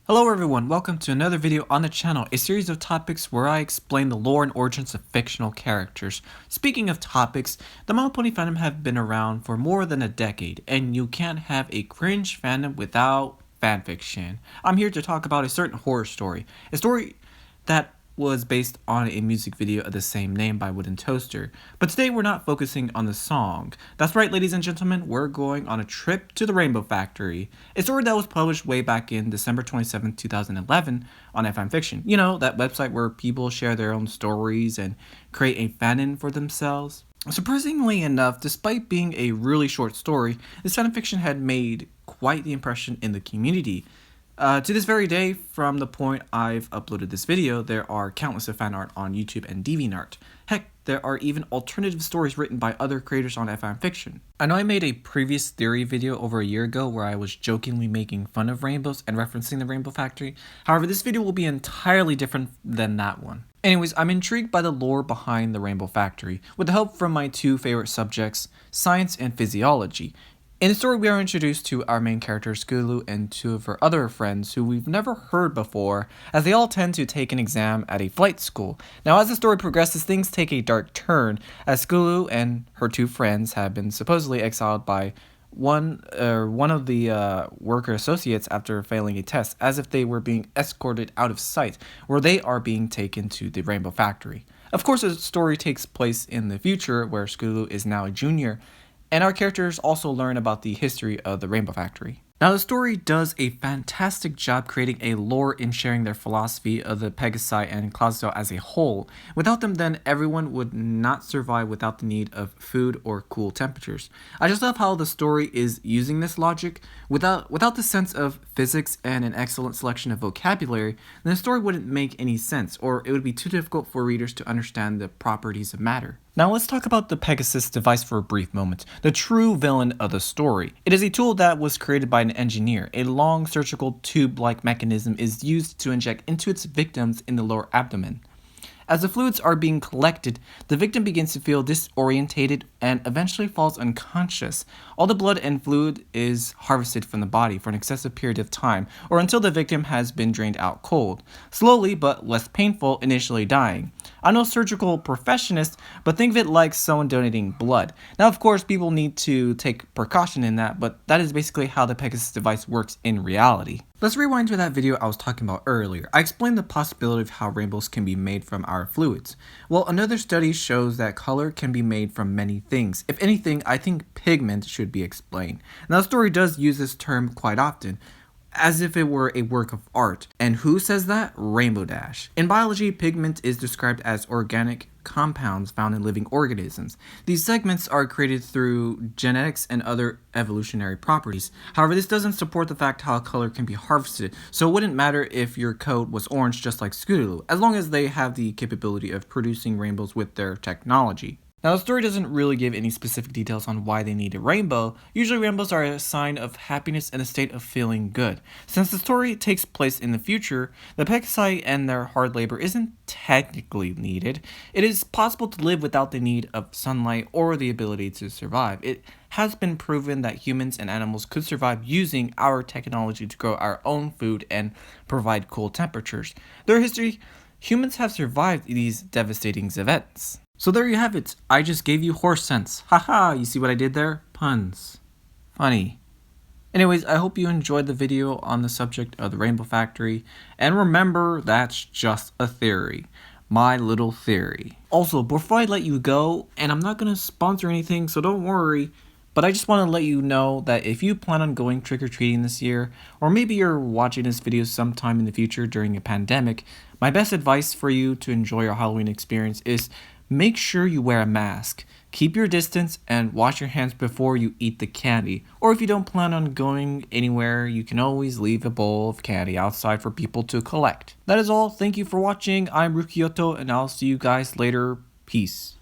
Hello everyone, welcome to another video on the channel, a series of topics where I explain the lore and origins of fictional characters. Speaking of topics, the My Little Pony fandom have been around for more than a decade, and you can't have a cringe fandom without fanfiction. I'm here to talk about a certain horror story, a story that was based on a music video of the same name by Wooden Toaster. But today we're not focusing on the song. That's right, ladies and gentlemen, we're going on a trip to the Rainbow Factory, a story that was published way back in December 27, 2011 on FanFiction. You know, that website where people share their own stories and create a fanon for themselves. Surprisingly enough, despite being a really short story, this fanfiction had made quite the impression in the community. To this very day, from the point I've uploaded this video, there are countless of fan art on YouTube and DeviantArt. Heck, there are even alternative stories written by other creators on FanFiction. I know I made a previous theory video over a year ago where I was jokingly making fun of rainbows and referencing the Rainbow Factory. However, this video will be entirely different than that one. Anyways, I'm intrigued by the lore behind the Rainbow Factory, with the help from my two favorite subjects, science and physiology. In the story, we are introduced to our main character, Scootaloo, and two of her other friends who we've never heard before, as they all tend to take an exam at a flight school. Now, as the story progresses, things take a dark turn, as Scootaloo and her two friends have been supposedly exiled by one of the worker associates after failing a test, as if they were being escorted out of sight, where they are being taken to the Rainbow Factory. Of course, the story takes place in the future, where Scootaloo is now a junior, and our characters also learn about the history of the Rainbow Factory. Now, the story does a fantastic job creating a lore and sharing their philosophy of the Pegasi and Clydesdale as a whole. Without them, then everyone would not survive without the need of food or cool temperatures. I just love how the story is using this logic. Without the sense of physics and an excellent selection of vocabulary, then the story wouldn't make any sense, or it would be too difficult for readers to understand the properties of matter. Now let's talk about the Pegasus device for a brief moment, the true villain of the story. It is a tool that was created by an engineer. A long surgical tube-like mechanism is used to inject into its victims in the lower abdomen. As the fluids are being collected, the victim begins to feel disorientated and eventually falls unconscious. All the blood and fluid is harvested from the body for an excessive period of time, or until the victim has been drained out cold, slowly but less painful, initially dying. I'm no surgical professionist, but think of it like someone donating blood. Now, of course, people need to take precaution in that, but that is basically how the Pegasus device works in reality. Let's rewind to that video I was talking about earlier. I explained the possibility of how rainbows can be made from our fluids. Well, another study shows that color can be made from many things. If anything, I think pigment should be explained. Now, the story does use this term quite often, as if it were a work of art. And who says that? Rainbow Dash. In biology, pigment is described as organic compounds found in living organisms. These segments are created through genetics and other evolutionary properties. However, this doesn't support the fact how color can be harvested, so it wouldn't matter if your coat was orange just like Scootaloo, as long as they have the capability of producing rainbows with their technology. Now, the story doesn't really give any specific details on why they need a rainbow. Usually rainbows are a sign of happiness and a state of feeling good. Since the story takes place in the future, the Pegasi and their hard labor isn't technically needed. It is possible to live without the need of sunlight or the ability to survive. It has been proven that humans and animals could survive using our technology to grow our own food and provide cool temperatures. Through history, humans have survived these devastating events. So there you have it. I just gave you horse sense. Haha, you see what I did there? Puns. Funny. Anyways, I hope you enjoyed the video on the subject of the Rainbow Factory. And remember, that's just a theory. My little theory. Also, before I let you go, and I'm not going to sponsor anything, so don't worry, but I just want to let you know that if you plan on going trick-or-treating this year, or maybe you're watching this video sometime in the future during a pandemic, my best advice for you to enjoy your Halloween experience is make sure you wear a mask, keep your distance, and wash your hands before you eat the candy. Or if you don't plan on going anywhere, you can always leave a bowl of candy outside for people to collect. That is all. Thank you for watching. I'm Rukioto, and I'll see you guys later. Peace.